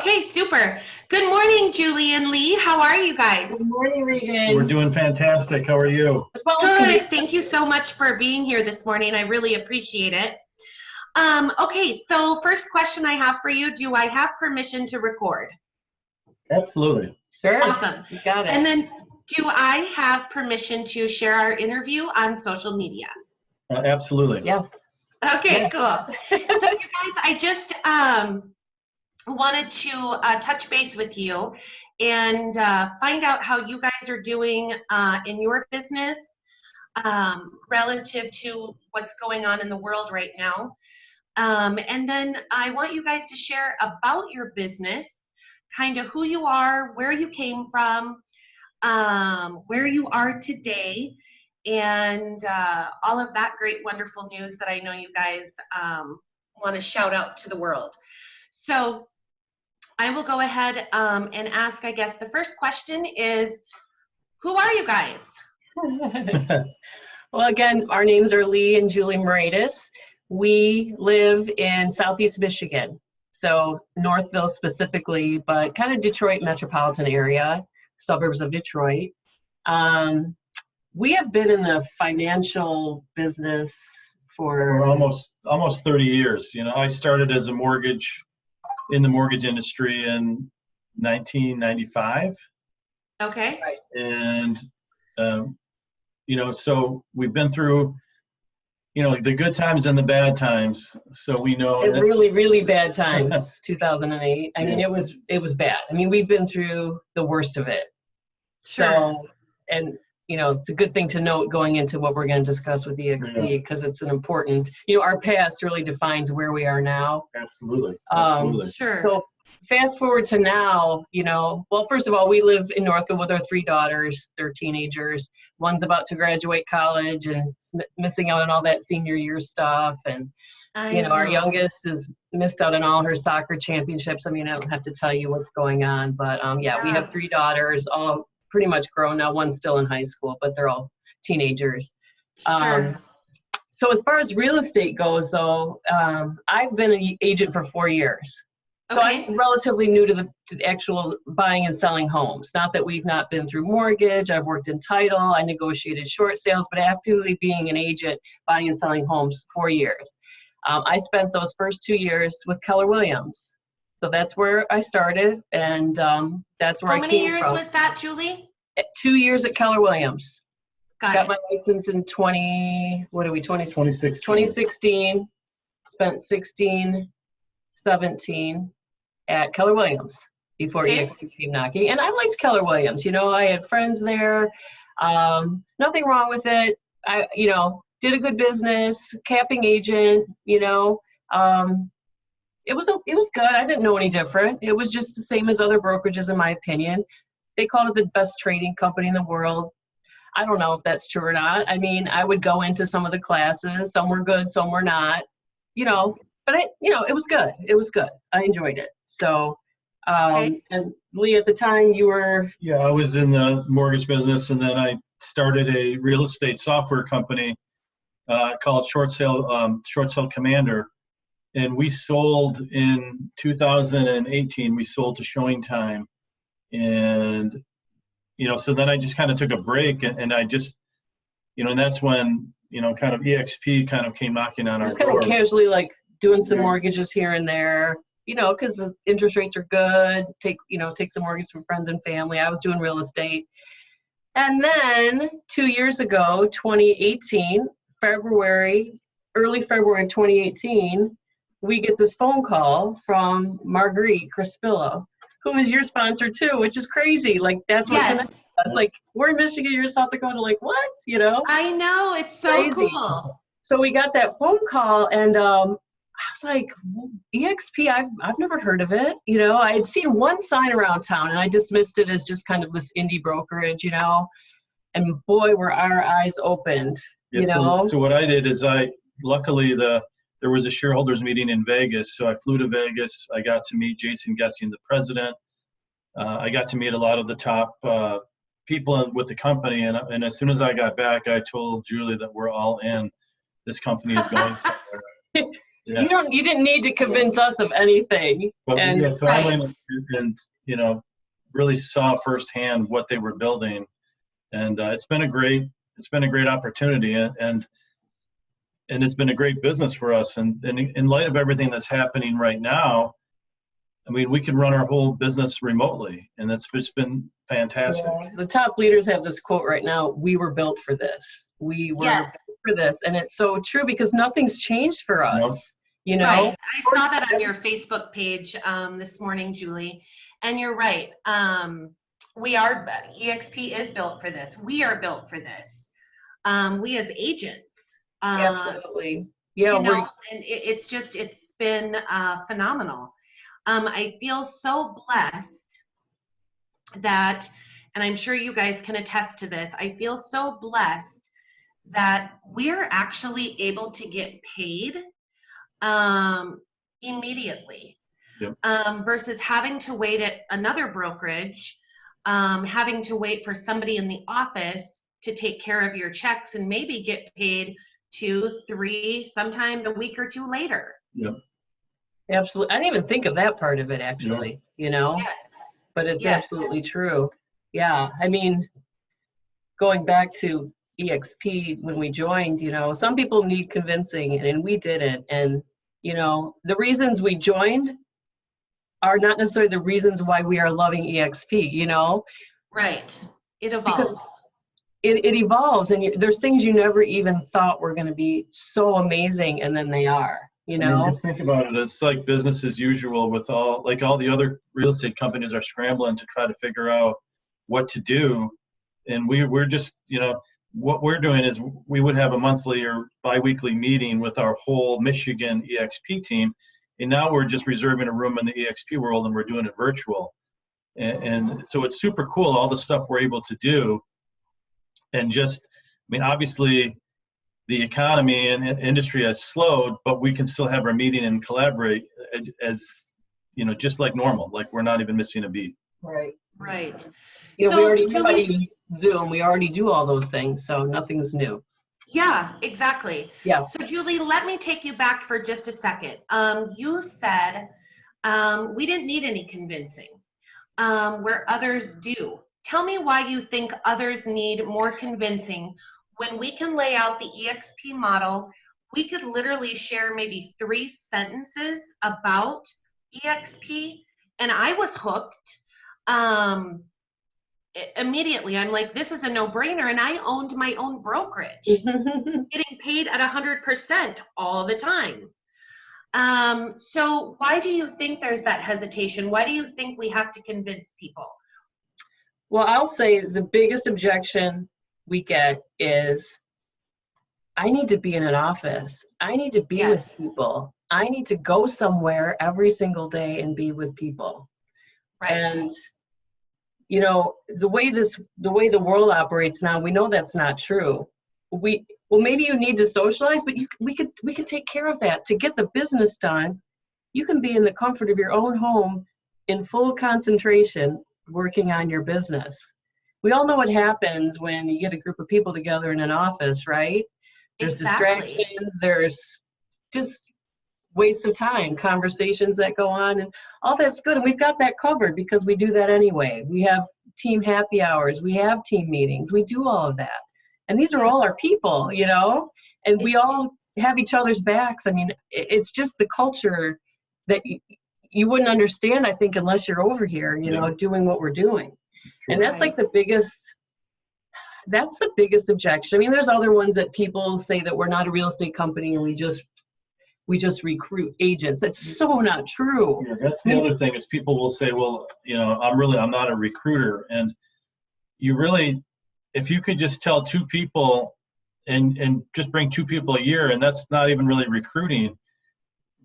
Okay, super. Good morning, Julie and Lee. How are you guys? Good morning, Regan. We're doing fantastic. How are you? As well as Good. Thank you so much for being here this morning. I really appreciate it. Okay, so first question I have for you, do I have permission to record? Absolutely. Sure. Awesome. You got it. And then do I have permission to share our interview on social media? Absolutely. Yes. Okay, Yes. Cool. So you guys, I just wanted to touch base with you and find out how you guys are doing in your business relative to what's going on in the world right now. And then I want you guys to share about your business, kind of who you are, where you came from, where you are today, and all of that great, wonderful news that I know you guys want to shout out to the world. So I will go ahead and ask, I guess, the first question is, who are you guys? Well, again, our names are Lee and Julie Moraitis. We live in Southeast Michigan, so Northville specifically, but kind of Detroit metropolitan area, suburbs of Detroit. We have been in the financial business for almost 30 years. You know, I started as in the mortgage industry in 1995. Okay. Right. And, you know, so we've been through, you know, the good times and the bad times. So we know really, really bad times, 2008. I mean, Yes. it was bad. I mean, we've been through the worst of it. Sure. So, and you know, it's a good thing to note going into what we're going to discuss with EXp because it's an important, you know, our past really defines where we are now. Absolutely. Absolutely. Sure. So fast forward to now, you know, well, first of all, we live in Northville with our 3 daughters. They're teenagers. One's about to graduate college and missing out on all that senior year stuff. And, you know, our youngest is missed out on all her soccer championships. I mean, I don't have to tell you what's going on, but yeah, we have 3 daughters, all pretty much grown now. One's still in high school, but they're all teenagers. Sure. So as far as real estate goes, though, I've been an agent for 4 years. So Okay. I'm relatively new to the actual buying and selling homes. Not that we've not been through mortgage. I've worked in title. I negotiated short sales, but actively being an agent, buying and selling homes 4 years. I spent those first 2 years with Keller Williams. So that's where I started, and that's where I came from. How many years was that, Julie? 2 years at Keller Williams. Got it. my license in 2016. 2016. Spent 16, 17 at Keller Williams before EXp came knocking. And I liked Keller Williams. You know, I had friends there. Nothing wrong with it. I, you know, did a good business, capping agent, you know. It was good. I didn't know any different. It was just the same as other brokerages, in my opinion. They called it the best trading company in the world. I don't know if that's true or not. I mean, I would go into some of the classes. Some were good, some were not. You know, but it was good. It was good. I enjoyed it. So, and Lee, at the time you were. Yeah, I was in the mortgage business, and then I started a real estate software company called Short Sale Commander. And we sold in 2018, we sold to Showing Time. And, you know, so then I just kind of took a break and I just, you know, and that's when, you know, kind of EXp kind of came knocking on our door. Just kind of casually like doing some mortgages here and there, you know, because the interest rates are good. Take some mortgage from friends and family. I was doing real estate. And then 2 years ago, 2018, early February of 2018, we get this phone call from Marguerite Crispillo, who is your sponsor too, which is crazy. Like, that's what connected us. Like, we're in Michigan, you're in South Dakota. Like, what? You know? I know. It's so Crazy. cool. So we got that phone call, and I was like, EXp, I've never heard of it. You know, I had seen one sign around town, and I dismissed it as just kind of this indie brokerage, you know. And boy, were our eyes opened, Yeah, you know. So what I did is luckily there was a shareholders meeting in Vegas. So I flew to Vegas. I got to meet Jason Gessing, the president. I got to meet a lot of the top people with the company. And as soon as I got back, I told Julie that we're all in. This company is going somewhere. Yeah. You didn't need to convince us of anything. But And yeah, so I went and, you know, really saw firsthand what they were building, and it's been a great opportunity, and it's been a great business for us. And in light of everything that's happening right now, I mean, we can run our whole business remotely, and it's been fantastic. yeah, the top leaders have this quote right now: "We were built for this. We were Yes. built for this," and it's so true because nothing's changed for us. Nope. You know, Right. I saw that on your Facebook page this morning, Julie, and you're right. EXP is built for this. We are built for this. We as agents. absolutely. Yeah, You know, and it's been phenomenal. I feel so blessed that, and I'm sure you guys can attest to this, I feel so blessed that we're actually able to get paid immediately. Yep. Versus having to wait at another brokerage, having to wait for somebody in the office to take care of your checks and maybe get paid 2, 3, sometimes a week or 2 later. Yep. absolutely. I didn't even think of that part of it, actually. You know, Yes. but it's Yes. absolutely true. Yeah, I mean, going back to EXP when we joined, you know, some people need convincing, and we didn't. And you know, the reasons we joined are not necessarily the reasons why we are loving EXP. You know, Right. It evolves. it evolves, and there's things you never even thought were going to be so amazing, and then they are. You I mean, know, just think about it. It's like business as usual with all the other real estate companies are scrambling to try to figure out what to do. And we're just, you know, what we're doing is we would have a monthly or biweekly meeting with our whole Michigan EXP team. And now we're just reserving a room in the EXP world, and we're doing it virtual. And so it's super cool, all the stuff we're able to do. And just, I mean, obviously the economy and industry has slowed, but we can still have our meeting and collaborate as, you know, just like normal, like we're not even missing a beat. right? Right. You know, So, we already Julie- use Zoom. We already do all those things, so nothing's new. Yeah, exactly. Yeah. So Julie, let me take you back for just a second. You said we didn't need any convincing, where others do. Tell me why you think others need more convincing when we can lay out the EXP model. We could literally share maybe 3 sentences about EXP, and I was hooked. Immediately, I'm like, this is a no-brainer, and I owned my own brokerage, getting paid at 100% all the time. So why do you think there's that hesitation? Why do you think we have to convince people? Well, I'll say the biggest objection we get is, I need to be in an office. I need to be Yes. with people. I need to go somewhere every single day and be with people. Right. And you know, the way the world operates now, we know that's not true. Well, maybe you need to socialize, but we could take care of that. To get the business done, you can be in the comfort of your own home in full concentration working on your business. We all know what happens when you get a group of people together in an office, right? There's Exactly. distractions, there's just waste of time, conversations that go on, and all that's good. And we've got that covered because we do that anyway. We have team happy hours, we have team meetings, we do all of that. And these are all our people, you know, and we all have each other's backs. I mean, it's just the culture that you wouldn't understand, I think, unless you're over here, you know, doing what we're doing. And that's like that's the biggest objection. I mean, there's other ones that people say that we're not a real estate company and we just recruit agents. That's so not true. Yeah, that's the other thing is people will say, well, you know, I'm not a recruiter. And you really, if you could just tell 2 people and just bring 2 people a year, and that's not even really recruiting,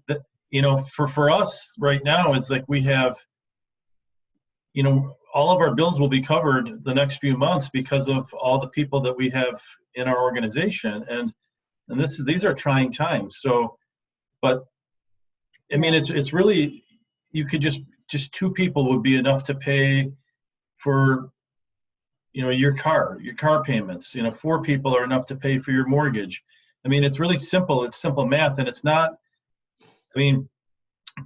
that, you know, for us right now, it's like we have, you know, all of our bills will be covered the next few months because of all the people that we have in our organization. And these are trying times. So, but I mean, it's really, you could just 2 people would be enough to pay for, you know, your car payments. You know, 4 people are enough to pay for your mortgage. I mean, it's really simple. It's simple math, and it's not I mean,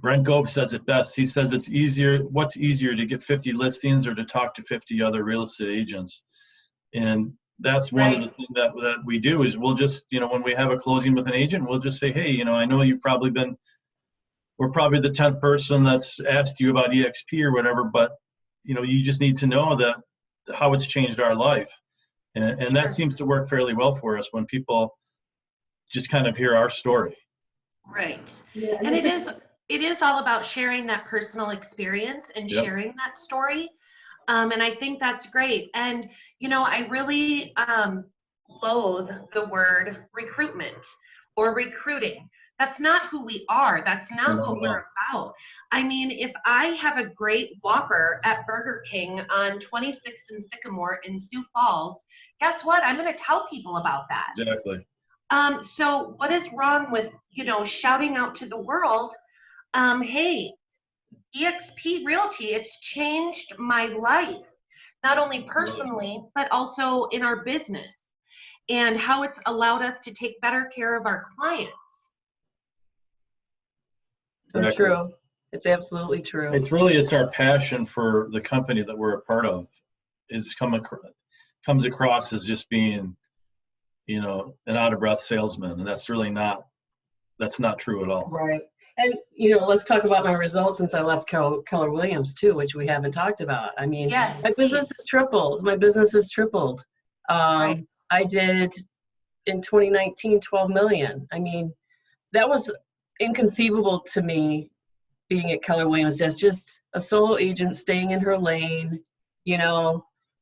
Brent Gove says it best. He says it's easier. What's easier, to get 50 listings or to talk to 50 other real estate agents? And that's one of the things that we do is we'll just, when we have a closing with an agent, we'll just say, hey, I know we're probably the 10th person that's asked you about EXP or whatever, but you just need to know that how it's changed our life. And that seems to work fairly well for us when people just kind of hear our story. Right. Yeah, and it is all about sharing that personal experience and sharing that story. And I think that's great. And, I really loathe the word recruitment or recruiting. That's not who we are. That's not what we're about. I mean, if I have a great Whopper at Burger King on 26th and Sycamore in Sioux Falls, guess what? I'm going to tell people about that. Exactly. So what is wrong with, shouting out to the world, hey, EXp Realty, it's changed my life, not only personally, but also in our business, and how it's allowed us to take better care of our clients. So true. It's absolutely true. It's our passion for the company that we're a part of comes across as just being, an out of breath salesman. And that's not true at all. Right. And, let's talk about my results since I left Keller Williams too, which we haven't talked about. I mean, my business has tripled. I did in 2019, 12 million. I mean, that was inconceivable to me, being at Keller Williams as just a solo agent staying in her lane,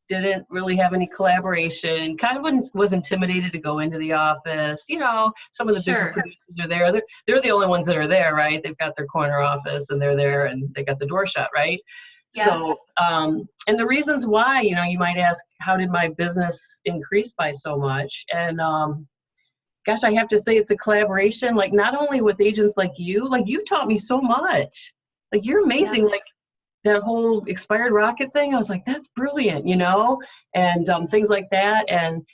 didn't really have any collaboration, kind of was intimidated to go into the office. Some of the bigger producers are there. They're the only ones that are there, right? They've got their corner office and they're there and they got the door shut, right? Yeah. So, and the reasons why, you might ask, how did my business increase by so much? And, gosh, I have to say it's a collaboration, like not only with agents like you've taught me so much. Like, you're amazing. Yeah. Like that whole expired rocket thing, I was like, that's brilliant, and things like that. And,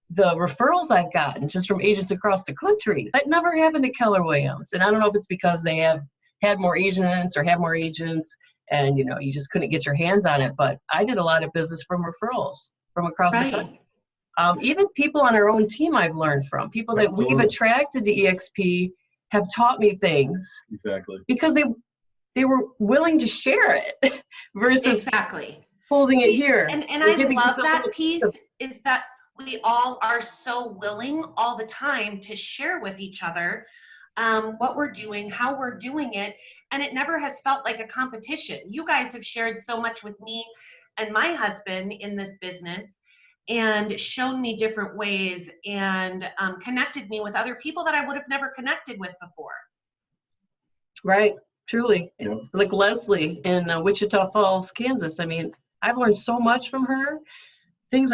the referrals I've gotten just from agents across the country, that never happened at Keller Williams. And I don't know if it's because they have had more agents or have more agents and, you just couldn't get your hands on it. But I did a lot of business from referrals from across the country. Even people on our own team I've learned from. People that we've attracted to EXP have taught me things. Exactly. Because they were willing to share it versus holding it here. And I love that piece is that we all are so willing all the time to share with each other what we're doing, how we're doing it. And it never has felt like a competition. You guys have shared so much with me and my husband in this business, and shown me different ways and connected me with other people that I would have never connected with before. Right, truly. Yeah. Like Leslie in Wichita Falls, Kansas. I mean, I've learned so much from her. Things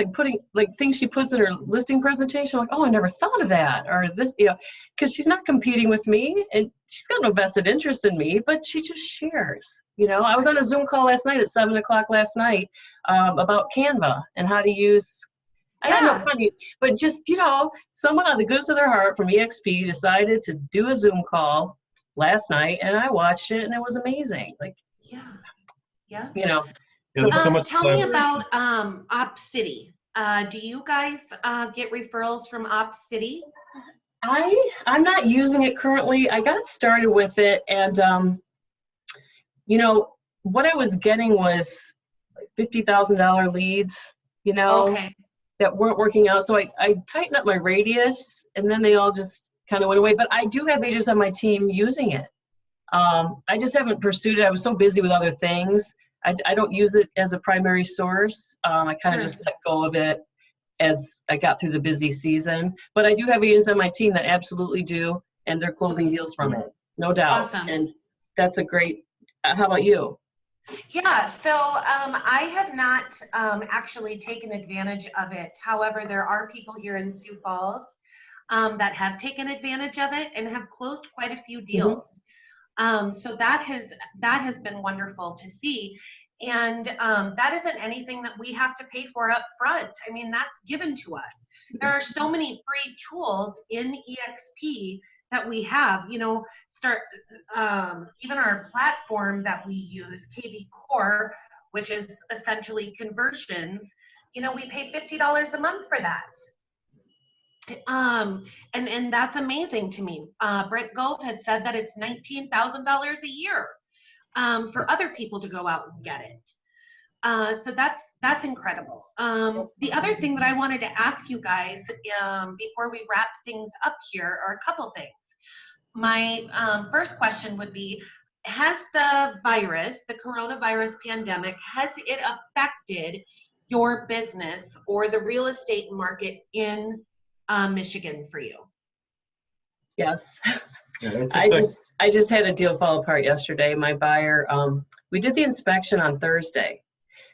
like things she puts in her listing presentation, like, oh, I never thought of that, or this, because she's not competing with me and she's got no vested interest in me, but she just shares. I was on a Zoom call last night at 7:00 last night about Canva and how to use, I don't know, funny, but just, someone on the goodness of their heart from EXP decided to do a Zoom call last night, and I watched it, and it was amazing. Like, So tell me about Op City. Do you guys get referrals from Op City? I'm not using it currently. I got started with it, and what I was getting was like $50,000 leads, that weren't working out. So I tightened up my radius, and then they all just kind of went away. But I do have agents on my team using it. I just haven't pursued it. I was so busy with other things. I don't use it as a primary source. I kind of just let go of it as I got through the busy season. But I do have agents on my team that absolutely do, and they're closing deals from it, no doubt. Awesome. And that's a great, how about you? Yeah, so I have not actually taken advantage of it. However, there are people here in Sioux Falls that have taken advantage of it and have closed quite a few deals. So that has been wonderful to see. And that isn't anything that we have to pay for up front. I mean, that's given to us. There are so many free tools in EXP that we have, start, even our platform that we use, KV Core, which is essentially conversions, we pay $50 a month for that. And that's amazing to me. Brent Gove has said that it's $19,000 a year for other people to go out and get it. So that's incredible. The other thing that I wanted to ask you guys before we wrap things up here are a couple things. My first question would be, has the coronavirus pandemic, has it affected your business or the real estate market in Michigan for you? Yes. Yeah, I just had a deal fall apart yesterday. My buyer, we did the inspection on Thursday.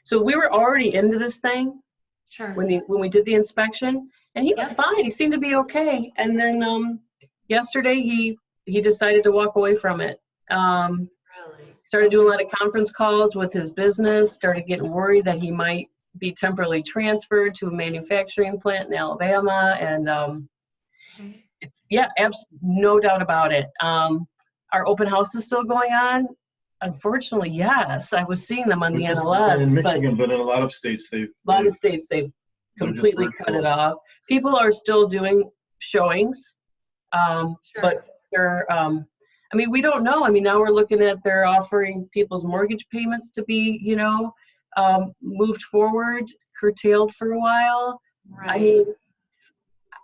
So we were already into this thing Sure. when we did the inspection, and he was fine. He seemed to be okay. And then yesterday he decided to walk away from it. Really? Started doing a lot of conference calls with his business, started getting worried that he might be temporarily transferred to a manufacturing plant in Alabama. And no doubt about it. Our open house is still going on. Unfortunately, yes. I was seeing them on the NLS. In Michigan, but in a lot of states they've completely cut it off. People are still doing showings, but they're, we don't know. Now we're looking at, they're offering people's mortgage payments to be, moved forward, curtailed for a while. Right.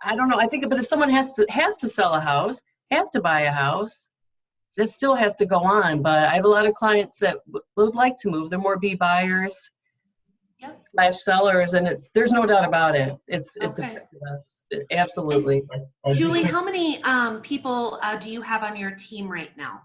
I don't know. I think, but if someone has to sell a house, has to buy a house, that still has to go on. But I have a lot of clients that would like to move. They're more buyers / sellers, and there's no doubt about it. It's affected us. Absolutely. Julie, how many people do you have on your team right now?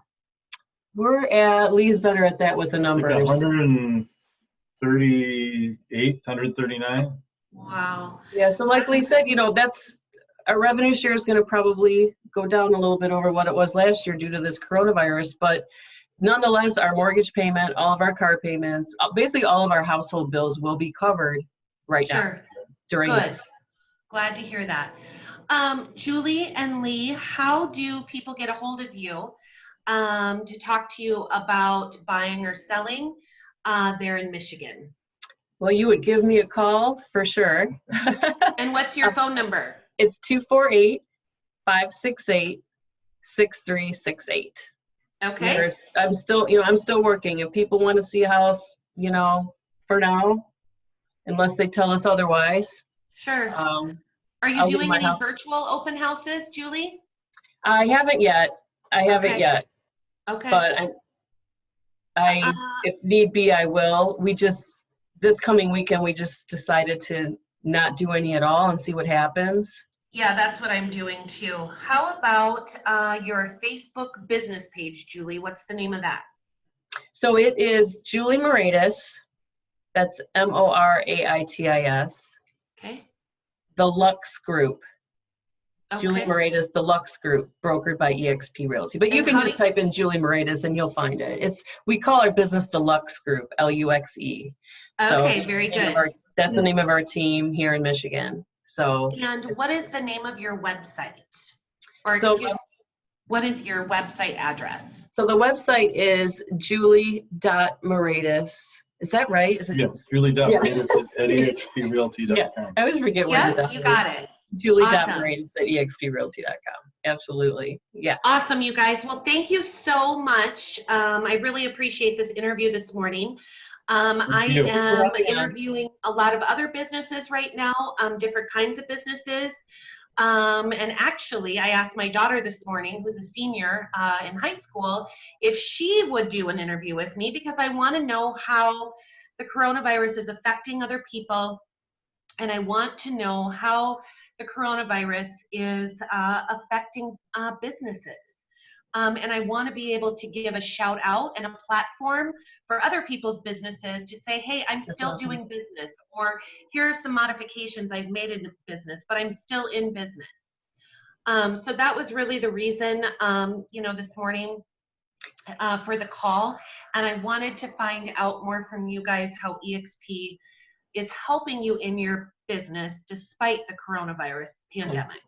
We're at, Lee's better at that with the numbers. Like 138, 139. Wow. Yeah, so like Lee said, that's, our revenue share is going to probably go down a little bit over what it was last year due to this coronavirus, but nonetheless, our mortgage payment, all of our car payments, basically all of our household bills will be covered now during this. Glad to hear that. Julie and Lee, how do people get a hold of you to talk to you about buying or selling there in Michigan? Well, you would give me a call for sure. And what's your phone number? It's 248-568-6368. Okay. I'm still working. If people want to see a house, for now, unless they tell us otherwise. Sure. Are you doing any virtual open houses, Julie? I haven't yet. Okay. But I if need be, I will. This coming weekend, we just decided to not do any at all and see what happens. Yeah, that's what I'm doing too. How about your Facebook business page, Julie? What's the name of that? So it is Julie Moraitis. That's Moraitis. Okay. The Luxe Group. Okay. Julie Moraitis, the Luxe Group, brokered by EXp Realty. But you can just type in Julie Moraitis and you'll find it. We call our business the Luxe Group, Luxe. Okay, so very good. That's the name of our team here in Michigan. And what is the name of your website? What is your website address? So the website is julie.moraitis. Is that right? Yeah, julie.moraitis at EXpRealty.com. Yeah, I always forget where you got it. Julie.moraitis at EXpRealty.com. Absolutely. Yeah. Awesome, you guys. Well, thank you so much. I really appreciate this interview this morning. I am interviewing a lot of other businesses right now, different kinds of businesses. And actually, I asked my daughter this morning, who's a senior in high school, if she would do an interview with me, because I want to know how the coronavirus is affecting other people. And I want to know how the coronavirus is affecting businesses. And I want to be able to give a shout out and a platform for other people's businesses to say, hey, I'm still doing business, or here are some modifications I've made in business, but I'm still in business. So that was really the reason, this morning for the call. And I wanted to find out more from you guys how EXp is helping you in your business despite the coronavirus pandemic.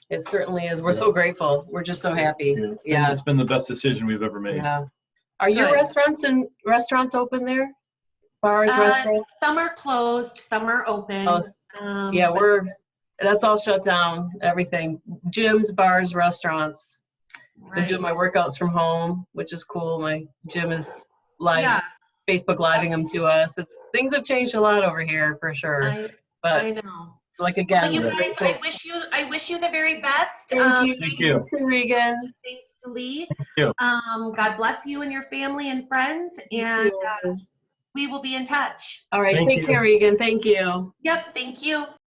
It certainly is. We're so grateful. We're just so happy. Yeah. It's been the best decision we've ever made. Yeah. Are your Good. restaurants open there? Bars, restaurants? Some are closed, some are open. Oh, yeah, but- that's all shut down. Everything. Gyms, bars, restaurants. Been right. doing my workouts from home, which is cool. My gym is live, Yeah, Facebook living them to us. Things have changed a lot over here for sure. I But know. like again, Well, you we're guys, grateful. I wish you the very best. Thank you. Thank you. Thanks to Regan. Thanks to Lee. you. God bless you and your family and friends, You and too. we will be in touch. All right, Thank take you. care, Regan. Thank you. Yep, thank you.